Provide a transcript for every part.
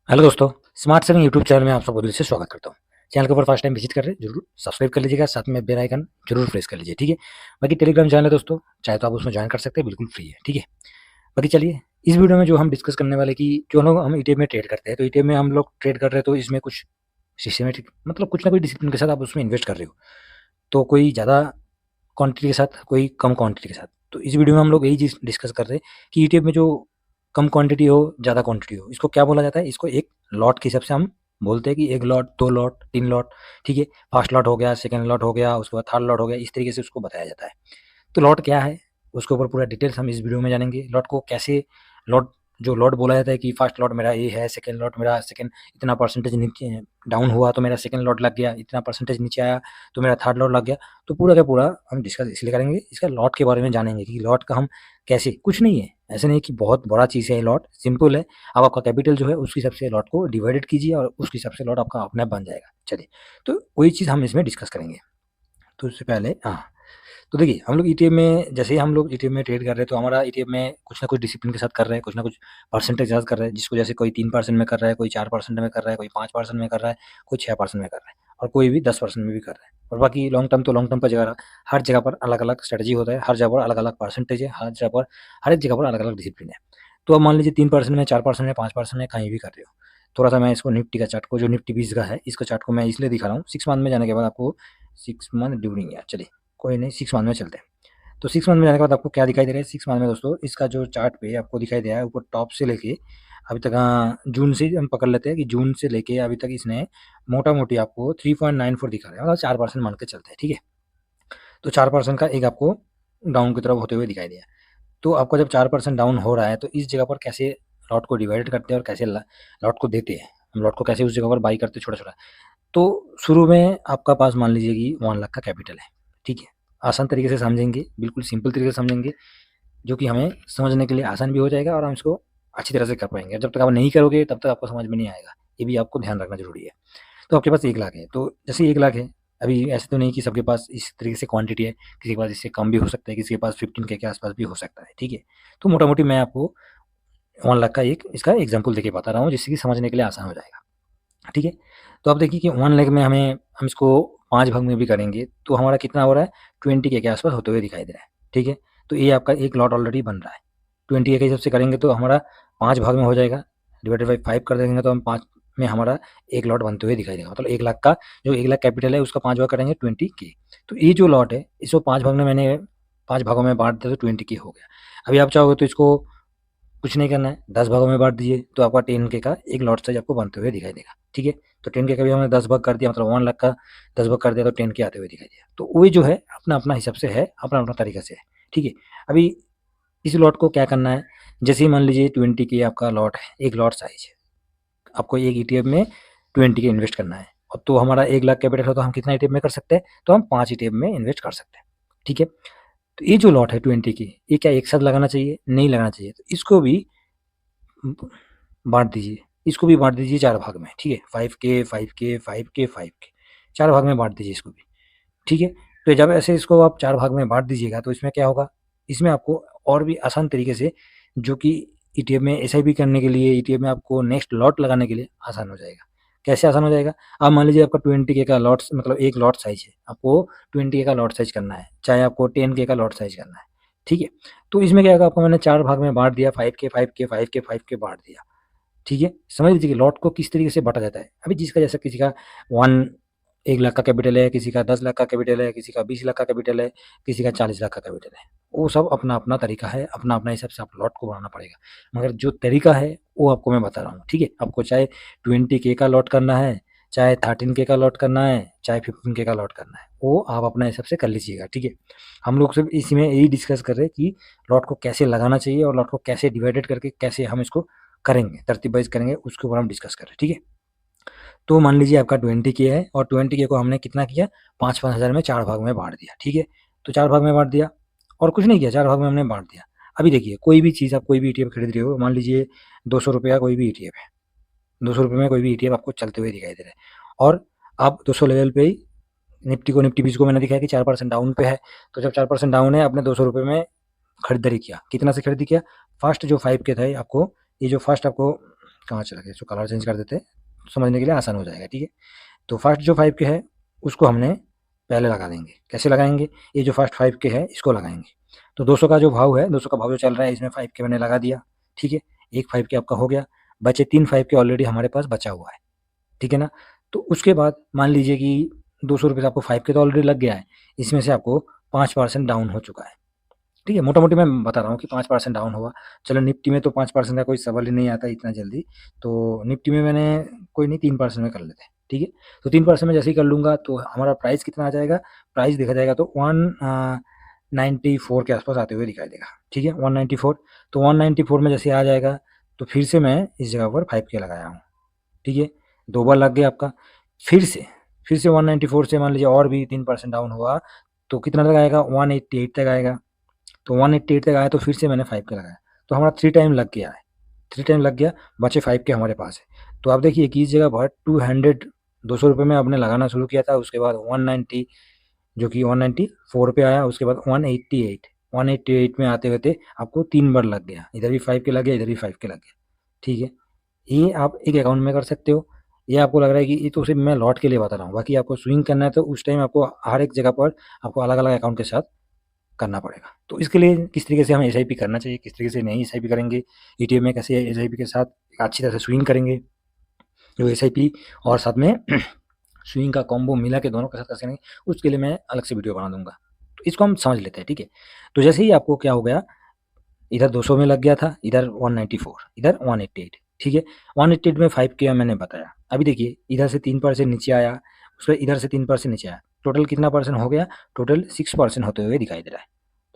Hello दोस्तों, smart saving YouTube channel में आप सबको दिल से स्वागत करता हूँ। चैनल के ऊपर फर्स्ट टाइम विजिट कर रहे हैं, जरूर सब्सक्राइब कर लीजिएगा, साथ में बेल आइकन जरूर प्रेस कर लीजिए, ठीक है। बाकी टेलीग्राम चैनल है दोस्तों, चाहे तो आप उसमें ज्वाइन कर सकते हैं, बिल्कुल फ्री है, ठीक है। बाकी चलिए, इस वीडियो में जो हम डिस्कस करने वाले कि जो लोग हम ईटीएफ में ट्रेड करते हैं, तो ईटीएफ में हम लोग ट्रेड कर रहे हैं, तो इसमें कुछ सिस्टमेटिक मतलब कुछ ना कुछ डिसिप्लिन के साथ आप उसमें इन्वेस्ट कर रहे हो। तो कोई ज़्यादा क्वांटिटी के साथ, कोई कम क्वांटिटी के साथ। तो इस वीडियो में हम लोग यही चीज़ डिस्कस कर रहे हैं कि ईटीएफ में जो कम क्वांटिटी हो, ज़्यादा क्वांटिटी हो, इसको क्या बोला जाता है? इसको एक लॉट के हिसाब से हम बोलते हैं कि 1 लॉट, 2 लॉट, 3 लॉट, ठीक है? फर्स्ट लॉट हो गया, सेकंड लॉट हो गया, उसके बाद थर्ड लॉट हो गया, इस तरीके से उसको बताया जाता है। तो लॉट क्या है? उसके ऊपर पूरा डिटेल्स हम इस वीडियो में जानेंगे। लॉट को कैसे लॉट जो लॉट बोला जाता है कि फर्स्ट लॉट मेरा ये है, सेकंड लॉट मेरा सेकंड इतना परसेंटेज नीचे डाउन हुआ तो मेरा सेकंड लॉट लग गया, इतना परसेंटेज नीचे आया तो मेरा थर्ड लॉट लग गया। तो पूरा का पूरा हम डिस्कस इसलिए करेंगे, इसका लॉट के बारे में जानेंगे कि लॉट का हम कैसे कुछ नहीं है, ऐसा नहीं कि बहुत बड़ा चीज़ है लॉट, सिंपल है। आप आपका कैपिटल जो है उसके हिसाब से लॉट को डिवाइडेड कीजिए और उसके हिसाब से लॉट आपका अपने आप बन जाएगा। चलिए, तो वही चीज़ हम इसमें डिस्कस करेंगे। तो उससे पहले तो देखिए, हम लोग ईटीएफ में जैसे ही हम लोग ईटीएफ में ट्रेड कर रहे हैं, तो हमारा ईटीएफ में कुछ ना कुछ डिसिप्लिन के साथ कर रहे हैं, कुछ ना कुछ परसेंटेज के साथ कर रहे हैं, जिसको जैसे कोई 3% में कर रहा है, कोई 4% में कर रहा है, कोई 5% में कर रहा है, कोई 6% में कर रहा है और कोई भी 10% में भी कर रहा है। और बाकी लॉन्ग टर्म तो लॉन्ग टर्म पर जगह हर जगह पर अलग-अलग स्ट्रैटेजी होता है, हर जगह पर अलग-अलग परसेंटेज है, हर एक जगह पर अलग-अलग डिसिप्लिन है। तो अब मान लीजिए 3% में, 4% में, 5% में कहीं भी कर रहे हो। थोड़ा-सा मैं इसको निफ्टी का चार्ट को जो निफ्टी 20 का है, इसका चार्ट को मैं इसलिए दिखा रहा हूँ, 6 मंथ में जाने के बाद आपको 6 मंथ ड्यूरिंग ईयर चलिए, कोई नहीं 6 मंथ में चलते हैं। तो 6 मंथ में जाने के बाद आपको क्या दिखाई दे रहा है? 6 मंथ में दोस्तों इसका जो चार्ट पे आपको दिखाई दे रहा है ऊपर टॉप से लेके अभी तक जून से हम पकड़ लेते हैं कि जून से लेके अभी तक इसने मोटा-मोटी आपको 3.94 दिखा रहा है, मतलब 4% मान के चलते हैं, ठीक है? तो 4% का एक आपको डाउन की तरफ होते हुए दिखाई दिया। तो आपका जब 4% डाउन हो रहा है, तो इस जगह पर कैसे लॉट को डिवाइड करते हैं और कैसे ल लॉट को देते हैं? हम लॉट को कैसे उस जगह पर बाई करते हैं छोटा-छोटा? तो शुरू में आपका पास मान लीजिए कि 1 लाख का कैपिटल है, ठीक है? आसान तरीके से समझेंगे, बिल्कुल सिंपल तरीके से समझेंगे, जो कि हमें समझने के लिए आसान भी हो जाएगा और हम इसको अच्छी तरह से कर पाएँगे। जब तक आप नहीं करोगे तब तक आपको समझ में नहीं आएगा, ये भी आपको ध्यान रखना ज़रूरी है। तो आपके पास 1 लाख है, तो जैसे 1 लाख है, अभी ऐसे तो नहीं कि सबके पास इस तरीके से क्वांटिटी है, किसी के पास इससे कम भी हो सकता है, किसी के पास 15 के आस-पास भी हो सकता है, ठीक है? तो मोटा-मोटी मैं आपको 1 लाख का एक इसका एग्ज़ाम्पल देके बता रहा हूँ, जिससे कि समझने के लिए आसान हो जाएगा, ठीक है? तो आप देखिए कि 1 लाख में हम इसको 5 भाग में भी करेंगे, तो हमारा कितना हो रहा है? 20 के आस-पास होते हुए दिखाई दे रहा है, ठीक है? तो ये आपका एक लॉट ऑलरेडी बन रहा है। 20 के हिसाब से करेंगे तो हमारा 5 भाग में हो जाएगा, डिवाइडेड बाय 5 कर देंगे तो हम 5 में हमारा 1 लॉट बनते हुए दिखाई देगा। मतलब 1 लाख का जो 1 लाख कैपिटल है उसका 5 भाग करेंगे 20 के। तो ये जो लॉट है इसको 5 भाग में मैंने 5 भागों में बाँट दिया तो 20 के हो गया। अभी आप चाहोगे तो इसको कुछ नहीं करना है, 10 भागों में बाँट दीजिए, तो आपका 10 के का एक लॉट साइज़ आपको बनते हुए दिखाई देगा, ठीक है? तो 10 के का भी हमने 10 भाग कर दिया, मतलब 1 लाख का 10 भाग कर दिया तो 10 के आते हुए दिखाई दिया। तो वो जो है अपना-अपना हिसाब से है, अपना-अपना तरीका से है, ठीक है? अभी इस लॉट को क्या करना है, जैसे ही मान लीजिए 20 के आपका लॉट है, एक लॉट साइज़ है, आपको एक ईटीएफ में 20 के इन्वेस्ट करना है। और तो हमारा 1 लाख कैपिटल है तो हम कितना ईटीएफ में कर सकते हैं? तो हम 5 ईटीएफ में इन्वेस्ट कर सकते हैं, ठीक है? तो ये जो लॉट है 20 की, ये क्या एक साथ लगाना चाहिए? नहीं लगाना चाहिए। तो इसको भी बाँट दीजिए, इसको भी बाँट दीजिए 4 भाग में, ठीक है? 5 के, 5 के, 5 के, 5 के, 4 भाग में बाँट दीजिए इसको भी, ठीक है? तो जब ऐसे इसको आप 4 भाग में बाँट दीजिएगा तो इसमें क्या होगा? इसमें आपको और भी आसान तरीके से जो कि ईटीएफ में एसआईपी करने के लिए, ईटीएफ में आपको नेक्स्ट लॉट लगाने के लिए आसान हो जाएगा। कैसे आसान हो जाएगा? अब मान लीजिए आपका 20 के का लॉट्स मतलब एक लॉट साइज़ है, आपको 20 के का लॉट साइज़ करना है, चाहे आपको 10 के का लॉट साइज़ करना है, ठीक है? तो इसमें क्या होगा आपको मैंने 4 भाग में बाँट दिया, 5 के, 5 के, 5 के, 5 के बाँट दिया। ठीक है? समझ लीजिए कि लॉट को किस तरीके से बाँटा जाता है। अभी जिसका जैसे किसी का 1 लाख का कैपिटल है, किसी का 10 लाख का कैपिटल है, किसी का 20 लाख का कैपिटल है, किसी का 40 लाख का कैपिटल है। वो सब अपना-अपना तरीका है, अपना-अपना हिसाब से आप लॉट को बनाना पड़ेगा। मगर जो तरीका है, वो आपको मैं बता रहा हूँ, ठीक है? आपको चाहे 20 के का लॉट करना है, चाहे 13 के का लॉट करना है, चाहे 15 के का लॉट करना है, वो आप अपने हिसाब से कर लीजिएगा, ठीक है? हम लोग सिर्फ़ इसमें यही डिस्कस कर रहे हैं कि लॉट को कैसे लगाना चाहिए और लॉट को कैसे डिवाइडेड करके कैसे हम इसको करेंगे, तरतीब वाइज़ करेंगे, उसके ऊपर हम डिस्कस कर रहे हैं, ठीक है? तो मान लीजिए आपका 20 के है और 20 के को हमने कितना किया 5-5 हज़ार में 4 भाग में बाँट दिया, ठीक है? तो 4 भाग में बाँट दिया और कुछ नहीं किया, 4 भाग में हमने बाँट दिया। अभी देखिए कोई भी चीज़ आप कोई भी ईटीएफ खरीद रहे हो, मान लीजिए ₹200 का कोई भी ईटीएफ है, ₹200 में कोई भी ईटीएफ आपको चलते हुए दिखाई दे रहा है और आप 200 लेवल पे ही निफ्टी 20 को मैंने दिखाया कि 4% डाउन पे है, तो जब 4% डाउन है आपने ₹200 में खरीदारी किया, कितना से खरीदी किया? फर्स्ट जो 5 के थे आपको, ये जो फर्स्ट आपको कहाँ चला गया, इसको कलर चेंज कर देते हैं, समझने के लिए आसान हो जाएगा, ठीक है। तो फर्स्ट जो 5 के है उसको हमने पहले लगा देंगे। कैसे लगाएंगे, ये जो फर्स्ट 5 के है इसको लगाएंगे। तो 200 का जो भाव है, 200 का भाव जो चल रहा है इसमें 5 के मैंने लगा दिया, ठीक है। एक 5 के आपका हो गया, बचे 3 5 के ऑलरेडी हमारे पास बचा हुआ है, ठीक है ना। तो उसके बाद मान लीजिए कि 200 रुपये से आपको 5 के तो ऑलरेडी लग गया है, इसमें से आपको 5% डाउन हो चुका है, ठीक है। मोटा-मोटी मैं बता रहा हूँ कि 5% डाउन हुआ। चलो निफ्टी में तो 5% का कोई सवाल ही नहीं आता इतना जल्दी, तो निफ्टी में मैंने कोई नहीं 3% में कर लेते हैं, ठीक है। तो 3% में जैसे ही कर लूँगा तो हमारा प्राइस कितना आ जाएगा, प्राइस देखा जाएगा तो 194 के आसपास आते हुए दिखाई देगा, ठीक है, 194। तो 194 में जैसे आ जाएगा तो फिर से मैं इस जगह पर 5 के लगाया हूँ, ठीक है। 2 बार लग गया आपका, फिर से 194 से मान लीजिए और भी 3% डाउन हुआ तो कितना तक आएगा, 188 तक आएगा। तो 188 तक आया तो फिर से मैंने 5 का लगाया, तो हमारा 3 टाइम लग गया है, 3 टाइम लग गया, बचे 5 के हमारे पास है। तो आप देखिए कि इस जगह पर 200 रुपये में आपने लगाना शुरू किया था, उसके बाद 190 जो कि 194 पे आया, उसके बाद 188 में आते हुए आपको 3 बार लग गया, इधर भी 5 के लग गया, इधर भी 5 के लग गया, ठीक है। ये आप एक अकाउंट में कर सकते हो। ये आपको लग रहा है कि ये तो सिर्फ मैं लॉट के लिए बता रहा हूँ, बाकी आपको स्विंग करना है तो उस टाइम आपको हर एक जगह पर आपको अलग-अलग अकाउंट के साथ करना पड़ेगा। तो इसके लिए किस तरीके से हमें एसआईपी करना चाहिए, किस तरीके से नहीं एसआईपी करेंगे, ईटीएफ में कैसे एसआईपी के साथ अच्छी तरह से स्विंग करेंगे, जो एसआईपी और साथ में स्विंग का कॉम्बो मिला के दोनों के साथ कैसे करेंगे, उसके लिए मैं अलग से वीडियो बना दूंगा। तो इसको हम समझ लेते हैं, ठीक है। तो जैसे ही आपको क्या हो गया, इधर 200 में लग गया था, इधर 194, इधर 188, ठीक है। 188 में 5 किया मैंने बताया। अभी देखिए इधर से 3% नीचे आया, उसके इधर से 3% नीचे आया, टोटल कितना परसेंट हो गया, टोटल 6% होते हुए दिखाई दे रहा है।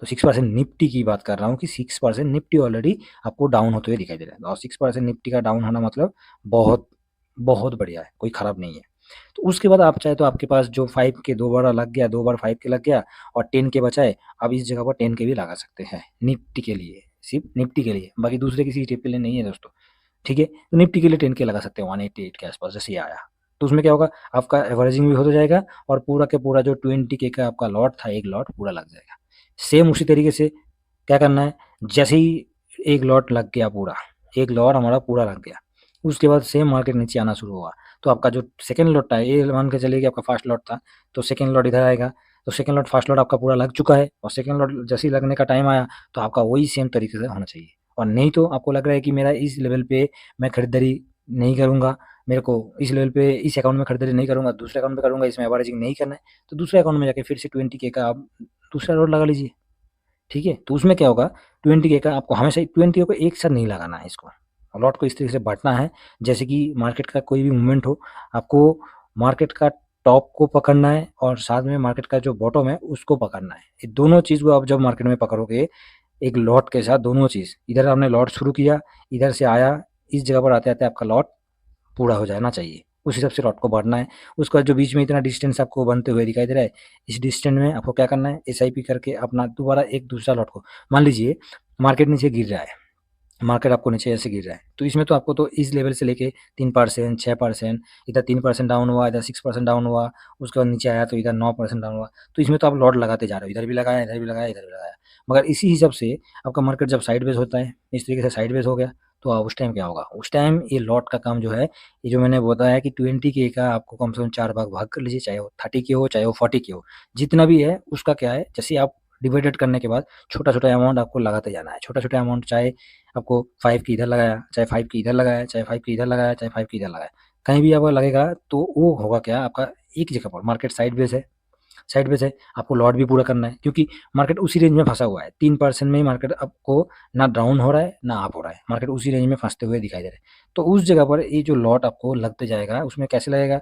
तो 6% निफ्टी की बात कर रहा हूँ कि 6% निफ्टी ऑलरेडी आपको डाउन होते हुए दिखाई दे रहा है, और 6% निफ्टी का डाउन होना मतलब बहुत बहुत बढ़िया है, कोई खराब नहीं है। तो उसके बाद आप चाहे तो आपके पास जो 5 के 2 बार लग गया, 2 बार 5 के लग गया और 10 के बचाए, आप इस जगह पर 10 के भी लगा सकते हैं निफ्टी के लिए, सिर्फ निफ्टी के लिए, बाकी दूसरे किसी टिप के लिए नहीं है दोस्तों, ठीक है। तो निफ्टी के लिए 10 के लगा सकते हैं 188 के आसपास जैसे ये आया, तो उसमें क्या होगा, आपका एवरेजिंग भी हो जाएगा और पूरा के पूरा जो 20 के का आपका लॉट था, एक लॉट पूरा लग जाएगा। सेम उसी तरीके से क्या करना है, जैसे ही एक लॉट लग गया पूरा, एक लॉट हमारा पूरा लग गया, उसके बाद सेम मार्केट नीचे आना शुरू हुआ, तो आपका जो सेकंड लॉट था, ये मान के चलिए कि आपका फर्स्ट लॉट था, तो सेकंड लॉट इधर आएगा, तो सेकंड लॉट फर्स्ट लॉट आपका पूरा लग चुका है, और सेकंड लॉट जैसे ही लगने का टाइम आया तो आपका वही सेम तरीके से होना चाहिए। और नहीं तो आपको लग रहा है कि मेरा इस लेवल पे मैं खरीदारी नहीं करूँगा, मेरे को इस लेवल पे इस अकाउंट में खरीदारी नहीं करूँगा, दूसरे अकाउंट में करूँगा, इसमें एवरेजिंग नहीं करना है, तो दूसरे अकाउंट में जाके फिर से 20 के का आप दूसरा लॉट लगा लीजिए, ठीक है। तो उसमें क्या होगा, 20 के का आपको हमेशा 20 को एक साथ नहीं लगाना है, इसको लॉट को इस तरीके से बाँटना है, जैसे कि मार्केट का कोई भी मूवमेंट हो, आपको मार्केट का टॉप को पकड़ना है और साथ में मार्केट का जो बॉटम है उसको पकड़ना है। ये दोनों चीज़ को आप जब मार्केट में पकड़ोगे, एक लॉट के साथ दोनों चीज़, इधर आपने लॉट शुरू किया, इधर से आया, इस जगह पर आते-आते आपका लॉट पूरा हो जाना चाहिए, उस हिसाब से लॉट को बढ़ना है। उसके बाद जो बीच में इतना डिस्टेंस आपको बनते हुए दिखाई दे रहा है, इस डिस्टेंस में आपको क्या करना है, एसआईपी करके अपना दोबारा एक दूसरा लॉट को, मान लीजिए मार्केट नीचे गिर रहा है, मार्केट आपको नीचे ऐसे गिर रहा है, तो इसमें तो आपको तो इस लेवल से लेके 3%, 6%, इधर 3% डाउन हुआ, इधर 6% डाउन हुआ, उसके बाद नीचे आया तो इधर 9% डाउन हुआ, तो इसमें तो आप लॉट लगाते जा रहे हो, इधर भी लगाया, इधर भी लगाया, इधर भी लगाया। मगर इसी हिसाब से आपका मार्केट जब साइडवेज होता है, इस तरीके से साइडवेज हो गया, तो उस टाइम क्या होगा, उस टाइम ये लॉट का काम जो है, ये जो मैंने बताया कि 20 के का आपको कम से कम 4 भाग भाग कर लीजिए, चाहे वो 30 के हो, चाहे वो 40 के हो, जितना भी है उसका क्या है, जैसे आप डिवाइडेड करने के बाद छोटा-छोटा अमाउंट आपको लगाते जाना है, छोटा-छोटा अमाउंट, चाहे आपको 5 की इधर लगाया, चाहे 5 की इधर लगाया, चाहे 5 की इधर लगाया, चाहे 5 की इधर लगाया, कहीं भी आपका लगेगा तो वो होगा क्या, आपका एक जगह पर मार्केट साइडवेज है, आपको लॉट भी पूरा करना है, क्योंकि मार्केट उसी रेंज में फंसा हुआ है, 3% में ही मार्केट आपको ना डाउन हो रहा है ना अप हो रहा है, मार्केट उसी रेंज में फंसते हुए दिखाई दे रहा है। तो उस जगह पर ये जो लॉट आपको लगते जाएगा, उसमें कैसे लगेगा,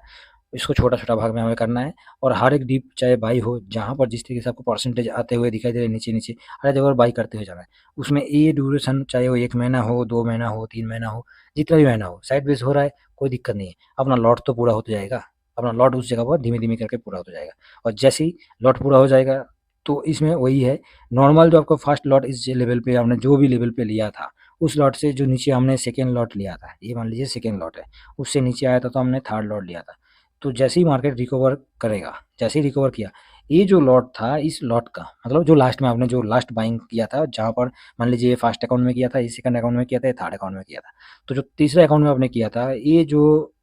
इसको छोटा-छोटा भाग में हमें करना है, और हर एक डिप चाहे बाई हो, जहाँ पर जिस तरीके से आपको परसेंटेज आते हुए दिखाई दे रहे हैं नीचे-नीचे, हर जगह पर बाई करते हुए जाना है। उसमें ये ड्यूरेशन चाहे वो 1 महीना हो, 2 महीना हो, 3 महीना हो, जितना भी महीना हो, साइडवेज हो रहा है, कोई दिक्कत नहीं है। अपना लॉट तो पूरा होते जाएगा, अपना लॉट उस जगह पर धीमे-धीमे करके पूरा होता जाएगा, और जैसे ही लॉट पूरा हो जाएगा, तो इसमें वही है, नॉर्मल जो आपका फर्स्ट लॉट इस लेवल पे आपने जो भी लेवल पे लिया था, उस लॉट से जो नीचे हमने सेकंड लॉट लिया था, ये मान लीजिए सेकंड लॉट है, उससे नीचे आया था तो हमने थर्ड लॉट लिया था। तो जैसे ही मार्केट रिकवर करेगा, जैसे ही रिकवर किया, ये जो लॉट था, इस लॉट का मतलब जो लास्ट में आपने जो लास्ट बाइंग किया था, जहाँ पर मान लीजिए फर्स्ट अकाउंट में किया था, ये सेकंड अकाउंट में किया था, ये थर्ड अकाउंट में किया था। तो जो तीसरे अकाउंट में आपने किया था, ये जो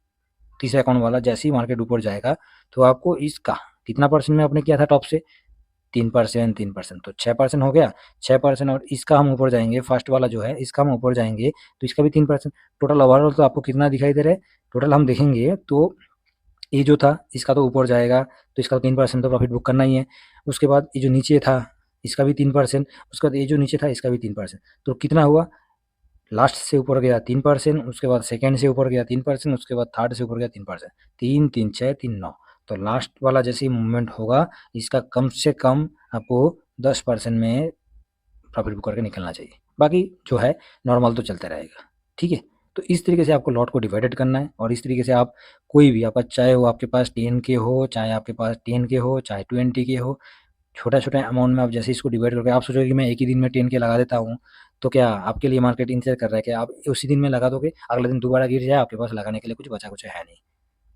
तीसरे अकाउंट वाला जैसे ही मार्केट ऊपर जाएगा, तो आपको इसका कितना परसेंट में आपने किया था टॉप से? 3%, 3%, तो 6% हो गया। 6% और इसका हम ऊपर जाएँगे, फर्स्ट वाला जो है, इसका हम ऊपर जाएँगे, तो इसका भी 3%। टोटल ओवरऑल तो आपको कितना दिखाई दे रहा है? टोटल हम देखेंगे तो ये जो था, इसका तो ऊपर जाएगा, तो इसका 3% तो प्रॉफिट बुक करना ही है। उसके बाद ये जो नीचे था, इसका भी 3%, उसके बाद ये जो नीचे था, इसका भी 3%। तो कितना हुआ? लास्ट से ऊपर गया 3%, उसके बाद सेकंड से ऊपर गया 3%, उसके बाद थर्ड से ऊपर गया 3%। 3, 3, 6, 3, 9। तो लास्ट वाला जैसे ही मूवमेंट होगा, इसका कम से कम आपको 10% में प्रॉफिट बुक करके निकलना चाहिए। बाकी जो है नॉर्मल तो चलता रहेगा, ठीक है? तो इस तरीके से आपको लॉट को डिवाइडेड करना है और इस तरीके से आप कोई भी आपका चाहे वो आपके पास 10 के हो, चाहे आपके पास 10 के हो, चाहे 20 के हो, छोटा-छोटा अमाउंट में आप जैसे इसको डिवाइड करके आप सोचोगे कि मैं एक ही दिन में 10 के लगा देता हूँ, तो क्या आपके लिए मार्केट इंतज़ार कर रहा है कि आप उसी दिन में लगा दोगे, अगले दिन दोबारा गिर जाए, आपके पास लगाने के लिए कुछ बचा-कुचा है नहीं,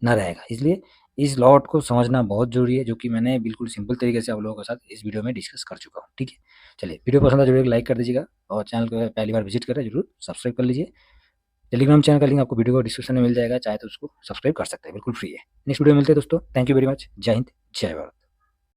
ना रहेगा। इसलिए इस लॉट को समझना बहुत ज़रूरी है, जो कि मैंने बिल्कुल सिंपल तरीके से आप लोगों के साथ इस वीडियो में डिस्कस कर चुका हूँ, ठीक है? चलिए, वीडियो पसंद आए ज़रूर एक लाइक कर दीजिएगा और चैनल को पहली बार विज़िट कर रहे हैं ज़रूर सब्सक्राइब कर लीजिए। टेलीग्राम चैनल का लिंक आपको वीडियो को डिस्क्रिप्शन में मिल जाएगा, चाहे तो उसको सब्सक्राइब कर सकते हैं, बिल्कुल फ्री है। नेक्स्ट वीडियो में मिलते हैं दोस्तों, थैंक यू वेरी मच। जय हिंद, जय भारत।